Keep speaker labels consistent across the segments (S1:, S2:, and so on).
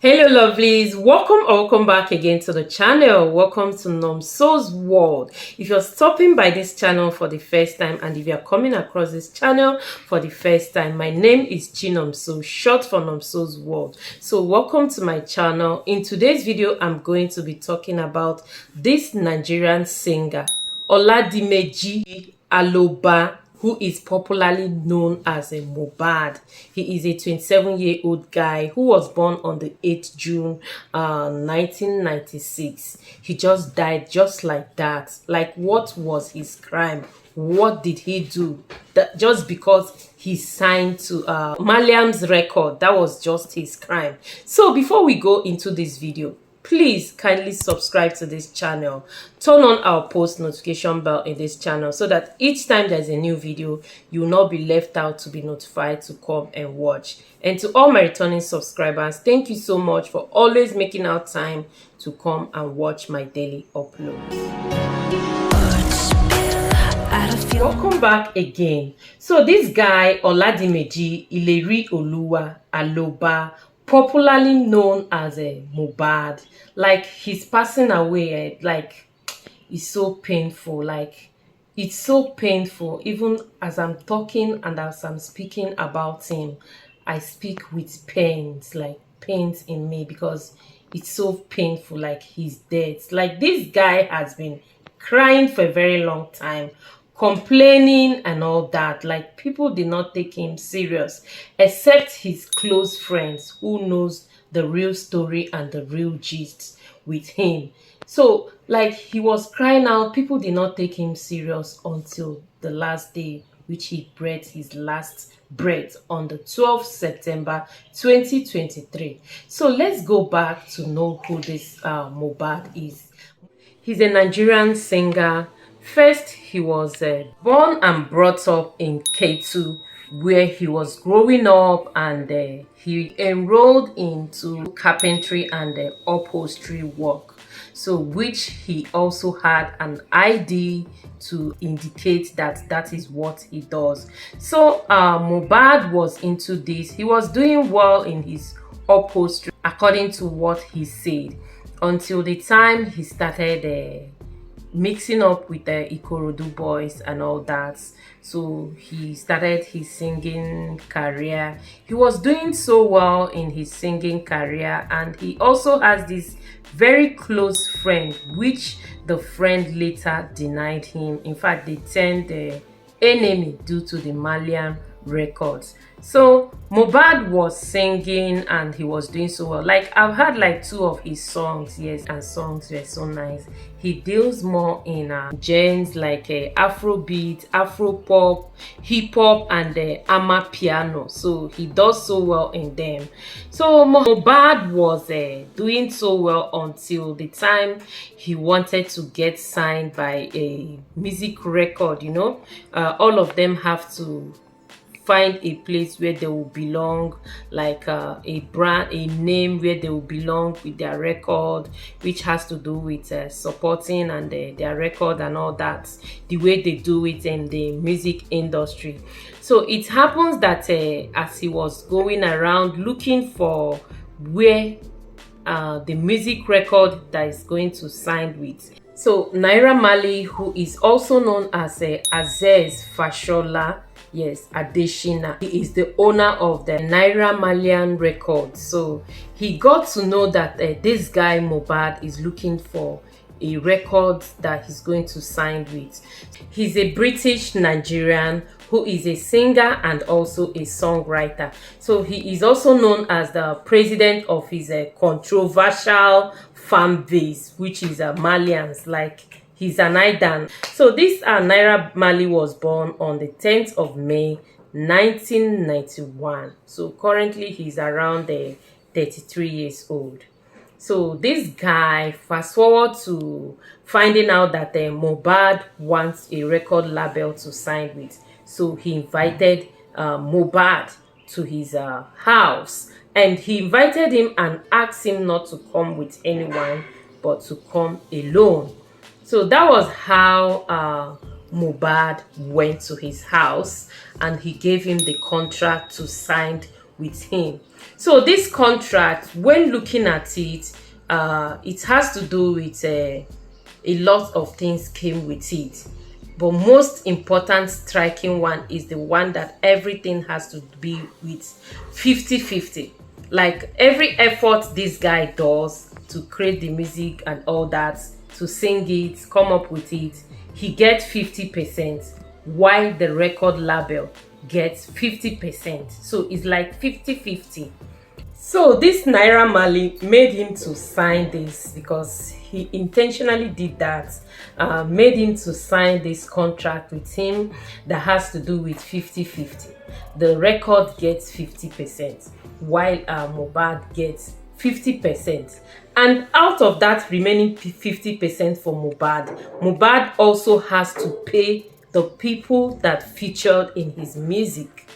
S1: Hello lovelies, welcome back again to the channel. Welcome to NOMSO'S world. If you're stopping by this channel for the first time, and if you're coming across this channel for the first time, my name is chinomsokoroh, short for NOMSO'S world. So welcome to my channel. In today's video, I'm going to be talking about this Nigerian singer Oladimeji Aloba, who is popularly known as a Mohbad. He is a 27-year-old guy who was born on the 8th June 1996. He just died just like that. Like, what was his crime? What did he do? That just because he signed to Maliam's record, that was just his crime. So before we go into this video, please kindly subscribe to this channel, turn on our post notification bell in this channel so that each time there's a new video, you will not be left out to be notified to come and watch. And to all my returning subscribers, thank you so much for always making out time to come and watch my daily uploads. Welcome back again. So this guy Oladimeji Aloba, popularly known as a Mohbad, like, he's passing away, like, it's so painful. Like, it's so painful. Even as I'm talking and as I'm speaking about him, I speak with pains, like pains in me, because it's so painful. Like, he's dead. Like, this guy has been crying for a very long time, complaining and all that. Like, people did not take him serious except his close friends who knows the real story and the real gist with him. So, like, he was crying out. People did not take him serious until the last day, which he breathed his last breath on the 12th September 2023. So let's go back to know who this Mohbad is. He's a Nigerian singer. First, he was born and brought up in Ketu, where he was growing up, and he enrolled into carpentry and upholstery work. So, which he also had an ID to indicate that that is what he does. So, Mohbad was into this. He was doing well in his upholstery, according to what he said, until the time he started mixing up with the Ikorodu boys and all that. So he started his singing career. He was doing so well in his singing career, and he also has this very close friend, which the friend later denied him. In fact, they turned the enemy due to the Malian records. So Mohbad was singing and he was doing so well. Like, I've heard like 2 of his songs, yes, and songs were so nice. He deals more in genres like Afrobeat, Afropop, hip hop, and amapiano. So he does so well in them. So Mohbad was doing so well until the time he wanted to get signed by a music record. You know, all of them have to find a place where they will belong, like a brand, a name where they will belong with their record, which has to do with supporting and their record and all that, the way they do it in the music industry. So it happens that as he was going around looking for where the music record that is going to sign with, so Naira Marley, who is also known as Aziz Fashola, yes, Adeshina, he is the owner of the Naira Marleyan Records. So he got to know that this guy Mohbad is looking for a record that he's going to sign with. He's a British Nigerian who is a singer and also a songwriter. So he is also known as the president of his controversial fan base, which is Malians. Like, he's an Idan. So this Naira Marley was born on the 10th of May 1991. So currently he's around 33 years old. So this guy, fast forward to finding out that Mohbad wants a record label to sign with. So he invited Mohbad to his house, and he invited him and asked him not to come with anyone but to come alone. So that was how Mohbad went to his house, and he gave him the contract to sign with him. So this contract, when looking at it, it has to do with a lot of things came with it. But most important striking one is the one that everything has to be with 50-50. Like every effort this guy does to create the music and all that, to sing it, come up with it, he gets 50%, while the record label gets 50%. So it's like 50-50. So this Naira Marley made him to sign this because he intentionally did that, made him to sign this contract with him that has to do with 50-50. The record gets 50%, while Mohbad gets 50%. And out of that remaining 50% for Mohbad, Mohbad also has to pay the people that featured in his music.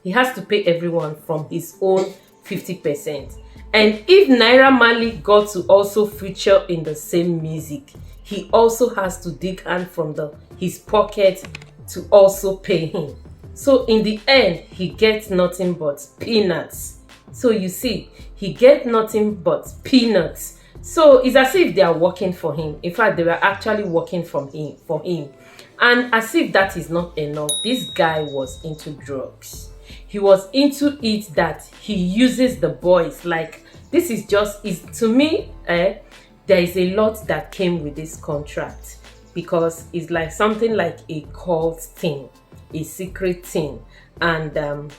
S1: He has to pay everyone from his own 50%. And if Naira Marley got to also feature in the same music, he also has to dig hand from his pocket to also pay him. So in the end, he gets nothing but peanuts. So you see, he gets nothing but peanuts. So it's as if they are working for him. In fact, they were actually working for him. And as if that is not enough, this guy was into drugs. He was into it that he uses the boys. Like, this is to me, there is a lot that came with this contract, because it's like something like a cult thing, a secret thing, and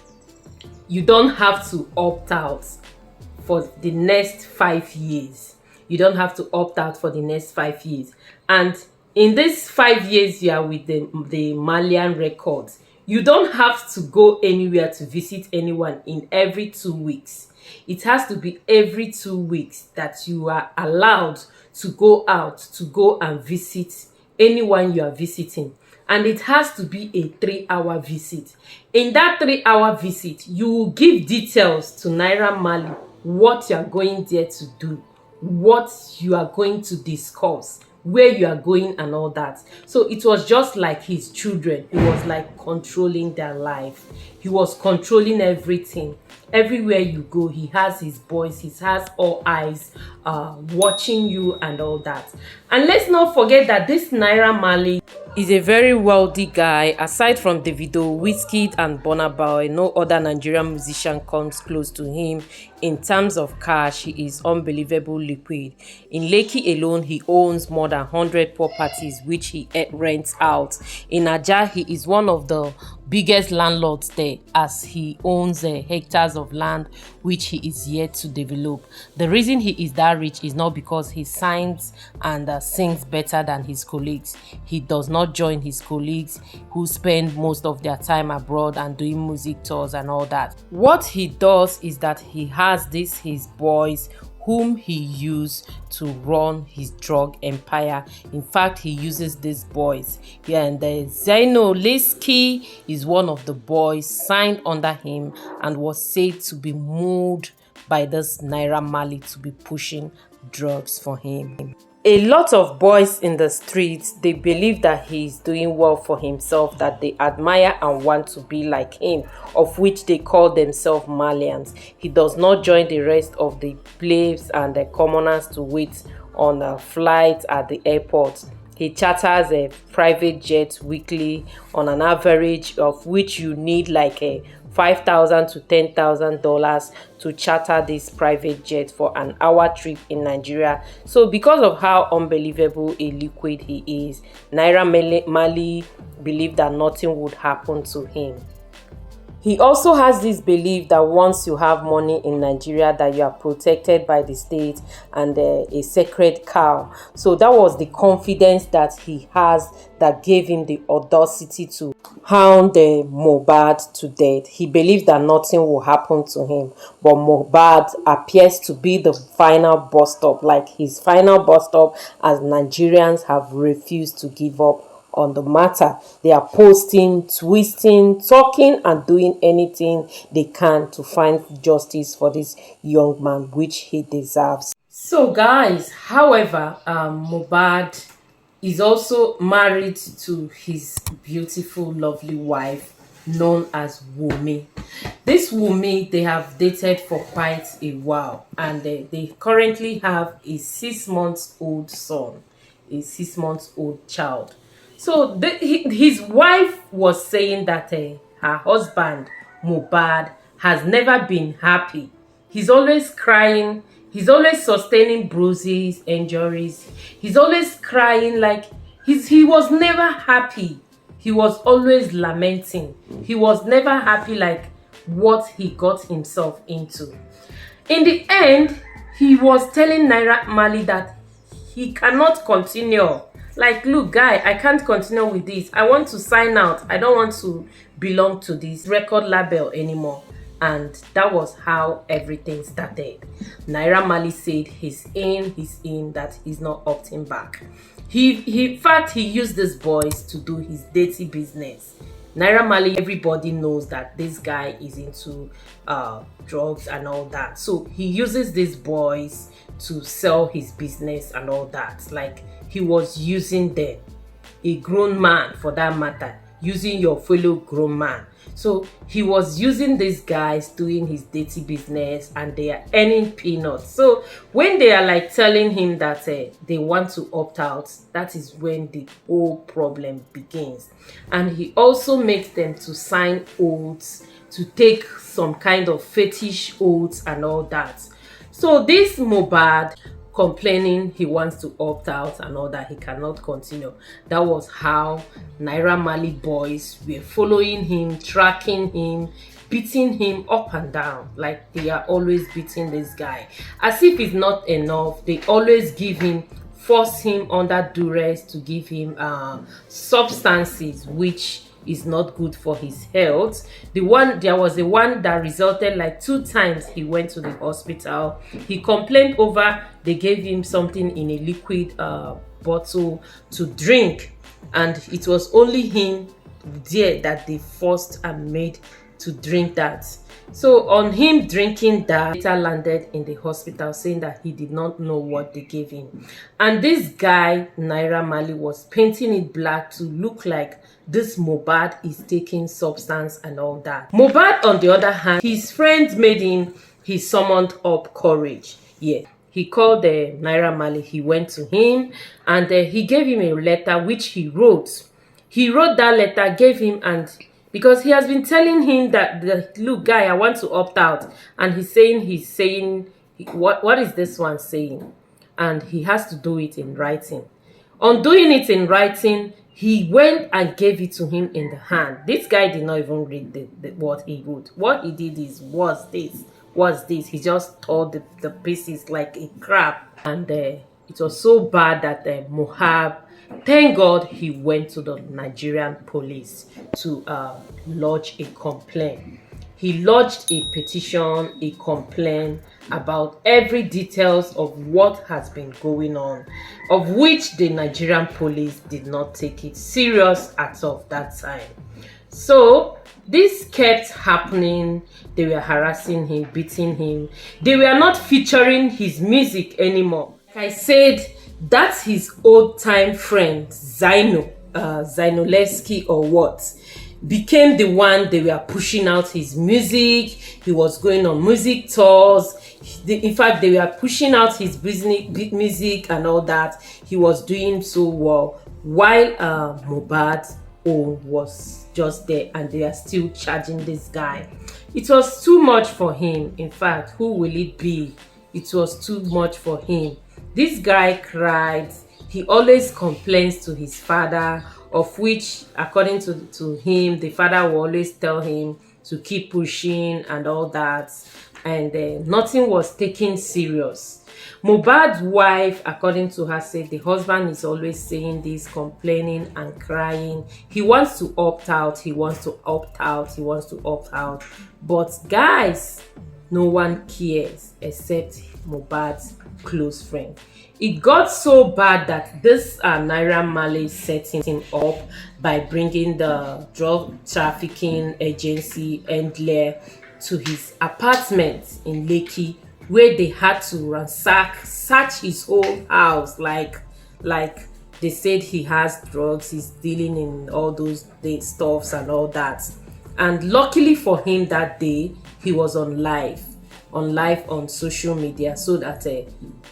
S1: you don't have to opt out for the next 5 years. You don't have to opt out for the next 5 years. And in this 5 years you are with the Malian records, you don't have to go anywhere to visit anyone in every 2 weeks. It has to be every 2 weeks that you are allowed to go out, to go and visit anyone you are visiting. And it has to be a 3-hour visit. In that 3-hour visit, you will give details to Naira Marley, what you are going there to do, what you are going to discuss, where you are going and all that. So it was just like his children. He was like controlling their life. He was controlling everything. Everywhere you go, he has his boys, he has all eyes watching you and all that. And let's not forget that this Naira Marley is a very wealthy guy. Aside from Davido, Wizkid and Burna Boy, no other Nigerian musician comes close to him. In terms of cash, he is unbelievable liquid. In Lekki alone, he owns more than 100 properties which he rents out. In Ajah, he is one of the biggest landlords there, as he owns hectares of land which he is yet to develop. The reason he is that rich is not because he signs and sings better than his colleagues. He does not join his colleagues who spend most of their time abroad and doing music tours and all that. What he does is that he has his boys whom he used to run his drug empire. In fact, he uses these boys. Yeah, and Zaino Leski is one of the boys signed under him and was said to be moved by this Naira Marley to be pushing drugs for him. A lot of boys in the streets, they believe that he's doing well for himself, that they admire and want to be like him, of which they call themselves Malians. He does not join the rest of the plebs and the commoners to wait on a flight at the airport. He charters a private jet weekly on an average of which you need like a $5,000 to $10,000 to charter this private jet for an hour trip in Nigeria. So because of how unbelievable a liquid he is, Naira Marley believed that nothing would happen to him. He also has this belief that once you have money in Nigeria, that you are protected by the state and a sacred cow. So that was the confidence that he has that gave him the audacity to hound Mohbad to death. He believed that nothing will happen to him, but Mohbad appears to be the final bus stop, like his final bus stop, as Nigerians have refused to give up on the matter. They are posting, twisting, talking and doing anything they can to find justice for this young man, which he deserves. So guys, however, Mohbad is also married to his beautiful, lovely wife, known as Wumi. This Wumi, they have dated for quite a while, and they currently have a 6 months old son, a 6 months old child. So his wife was saying that her husband Mohbad has never been happy. He's always crying. He's always sustaining bruises, injuries. He's always crying, like he was never happy. He was always lamenting. He was never happy, like what he got himself into. In the end, he was telling Naira Marley that he cannot continue. Like, look, guy, I can't continue with this. I want to sign out. I don't want to belong to this record label anymore. And that was how everything started. Naira Marley said he's in, that he's not opting back. In fact, he used these boys to do his dirty business. Naira Marley, everybody knows that this guy is into drugs and all that. So he uses these boys to sell his business and all that. Like, he was using them, a grown man for that matter, using your fellow grown man. So he was using these guys doing his dirty business, and they are earning peanuts. So when they are like telling him that they want to opt out, that is when the whole problem begins. And he also makes them to sign oaths, to take some kind of fetish oaths and all that. So this Mohbad complaining he wants to opt out and all that, he cannot continue. That was how Naira Marley boys were following him, tracking him, beating him up and down. Like, they are always beating this guy. As if it's not enough, they always give him, force him under duress to give him substances which is not good for his health. There was the one that resulted, like 2 times he went to the hospital. He complained over they gave him something in a liquid bottle to drink, and it was only him there that they forced and made to drink that. So on him drinking that, later landed in the hospital saying that he did not know what they gave him. And this guy, Naira Marley, was painting it black to look like this Mohbad is taking substance and all that. Mohbad, on the other hand, his friends made him, he summoned up courage. Yeah. He called Naira Marley, he went to him, and he gave him a letter which he wrote. He wrote that letter, gave him, and because he has been telling him that, look, guy, I want to opt out. And he's saying, what is this one saying? And he has to do it in writing. On doing it in writing, he went and gave it to him in the hand. This guy did not even read what he wrote. What he did is, what's this? He just tore the pieces like a crap. And it was so bad that Mohbad, thank God, he went to the Nigerian police to lodge a complaint. He lodged a petition, a complaint about every details of what has been going on, of which the Nigerian police did not take it serious at all that time. So this kept happening. They were harassing him, beating him. They were not featuring his music anymore. Like I said, that's his old-time friend, Zinolevsky or what, became the one. They were pushing out his music. He was going on music tours. In fact, they were pushing out his music and all that. He was doing so well, while Mohbad's own was just there, and they are still charging this guy. It was too much for him. In fact, who will it be? It was too much for him. This guy cried. He always complains to his father, of which, according to him, the father will always tell him to keep pushing and all that. And nothing was taken serious. Mohbad's wife, according to her, said the husband is always saying this, complaining and crying. He wants to opt out. He wants to opt out. He wants to opt out. But guys, no one cares except Mohbad's close friend. It got so bad that this Naira Marley set him up by bringing the drug trafficking agency NDLEA to his apartment in Lekki, where they had to search his whole house. Like they said he has drugs, he's dealing in all those stuffs and all that. And luckily for him that day, he was on live on social media, so that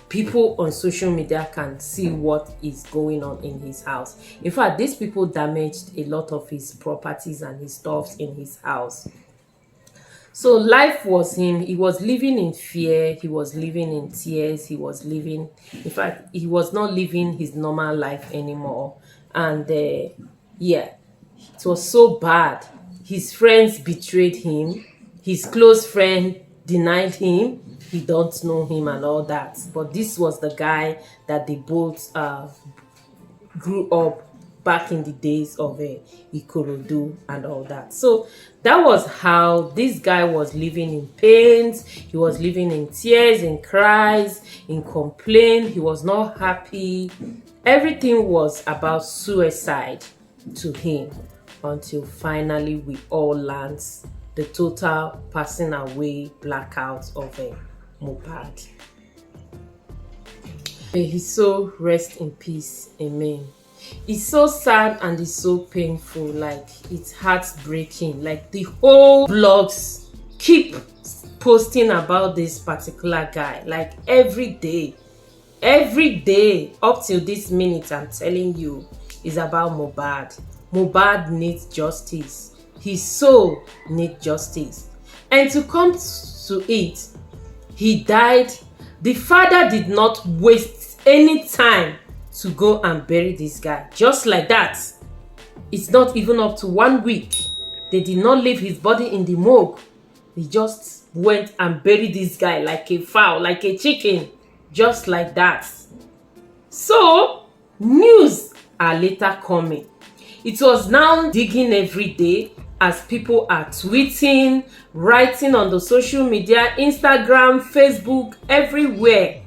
S1: people on social media can see what is going on in his house. In fact, these people damaged a lot of his properties and his stuffs in his house. So life was him. He was living in fear. He was living in tears. He was living, in fact, he was not living his normal life anymore. And yeah, it was so bad. His friends betrayed him. His close friend denied him. He don't know him and all that. But this was the guy that they both grew up back in the days of Ikorodu and all that. So that was how this guy was living in pains. He was living in tears, in cries, in complaint. He was not happy. Everything was about suicide to him, until finally we all learned the total passing away blackout of Mohbad. May his soul rest in peace. Amen. It's so sad and it's so painful, like it's heartbreaking. Like the whole blogs keep posting about this particular guy, like every day up till this minute. I'm telling you, is about Mohbad. Mohbad needs justice. His soul needs justice. And to come to it, he died. The father did not waste any time to go and bury this guy. Just like that. It's not even up to 1 week. They did not leave his body in the morgue. They just went and buried this guy like a fowl, like a chicken. Just like that. So, news are later coming. It was now digging every day as people are tweeting, writing on the social media, Instagram, Facebook, everywhere.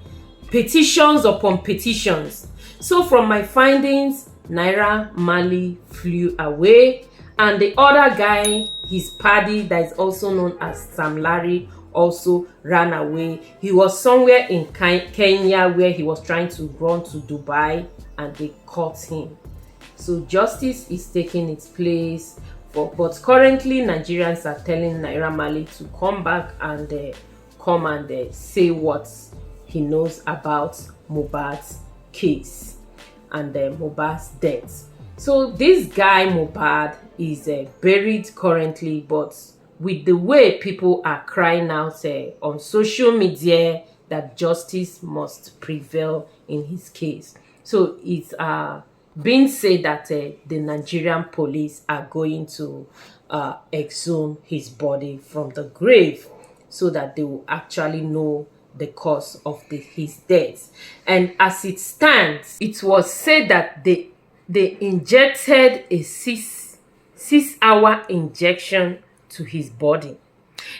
S1: Petitions upon petitions. So from my findings, Naira Marley flew away, and the other guy, his paddy that is also known as Sam Larry, also ran away. He was somewhere in Kenya where he was trying to run to Dubai, and they caught him. So justice is taking its place. But currently Nigerians are telling Naira Marley to come back and say what he knows about Mohbad's case and Mohbad's death. So this guy Mohbad is buried currently, but with the way people are crying out on social media that justice must prevail in his case. So it's being said that the Nigerian police are going to exhume his body from the grave, so that they will actually know the cause of his death. And as it stands, it was said that they injected a six-hour injection to his body.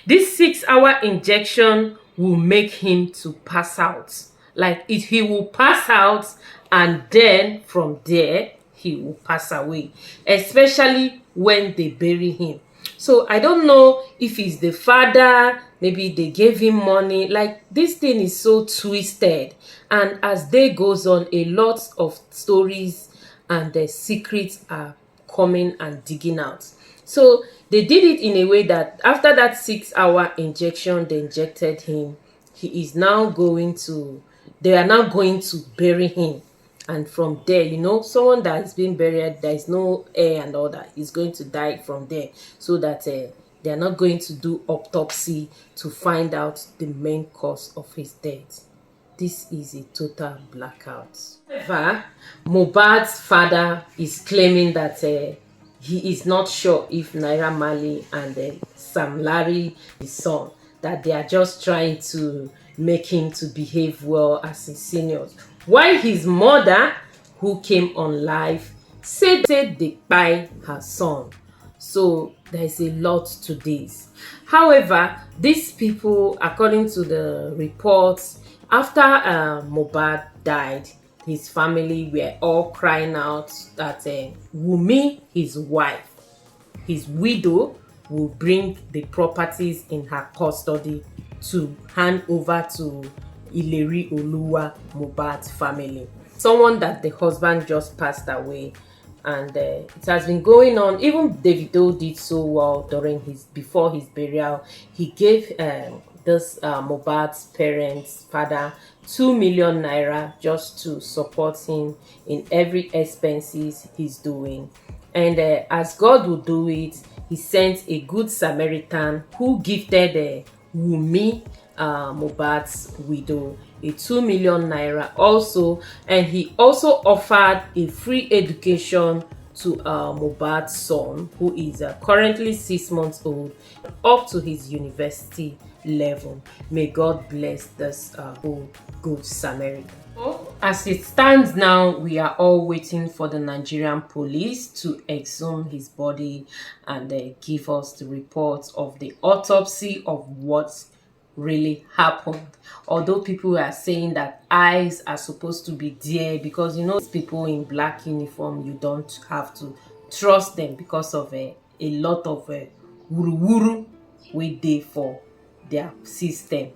S1: This 6-hour injection will make him to pass out. Like he will pass out, and then from there he will pass away, especially when they bury him. So I don't know if it's the father, maybe they gave him money. Like, this thing is so twisted, and as day goes on, a lot of stories and the secrets are coming and digging out. So they did it in a way that after that 6-hour injection they injected him, they are now going to bury him. And from there, someone that has been buried, there is no air and all that, is going to die from there, so that they are not going to do autopsy to find out the main cause of his death. This is a total blackout. However, Mohbad's father is claiming that he is not sure if Naira Marley and Sam Larry, his son, that they are just trying to make him to behave well as his seniors. While his mother, who came on live, said they buy her son. So there is a lot to this. However, these people, according to the reports, after Mohbad died, his family were all crying out that Wunmi, his wife, his widow, will bring the properties in her custody to hand over to Oluwa Mohbad's family. Someone that the husband just passed away, and it has been going on. Even Davido did so well before his burial. He gave this Mohbad's parents' father 2 million naira just to support him in every expenses he's doing. And as God will do it, he sent a good Samaritan who gifted Wumi, Mohbad's widow, a 2 million naira also, and he also offered a free education to Mohbad's son, who is currently 6 months old, up to his university level. May God bless this whole good Samaritan. As it stands now, we are all waiting for the Nigerian police to exhume his body and give us the report of the autopsy of what really happened. Although people are saying that eyes are supposed to be there, because you know, people in black uniform, you don't have to trust them because of a lot of wuru-wuru wey dey for their system.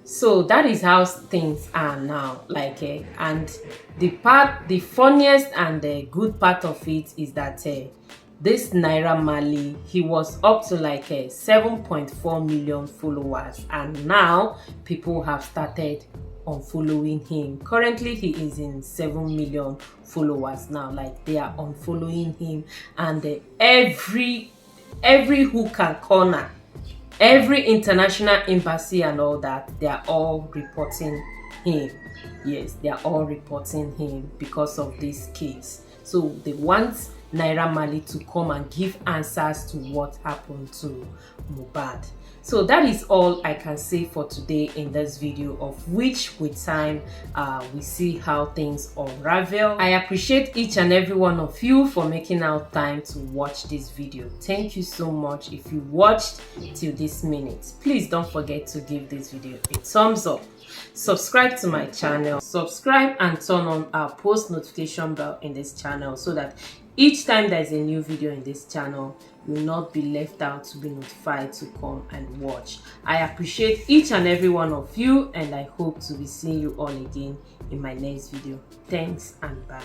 S1: So that is how things are now. And the funniest and the good part of it is that this Naira Marley, he was up to 7.4 million followers, and now people have started unfollowing him. Currently he is in 7 million followers now. They are unfollowing him, and every hook and corner, every international embassy and all that, they are all reporting him. Yes, they are all reporting him because of this case. So they want Naira Marley to come and give answers to what happened to Mohbad. So that is all I can say for today in this video, of which with time we see how things unravel. I appreciate each and every one of you for making out time to watch this video. Thank you so much. If you watched till this minute, please don't forget to give this video a thumbs up. Subscribe to my channel, subscribe and turn on our post notification bell in this channel, so that each time there's a new video in this channel, you will not be left out to be notified to come and watch. I appreciate each and every one of you, and I hope to be seeing you all again in my next video. Thanks and bye.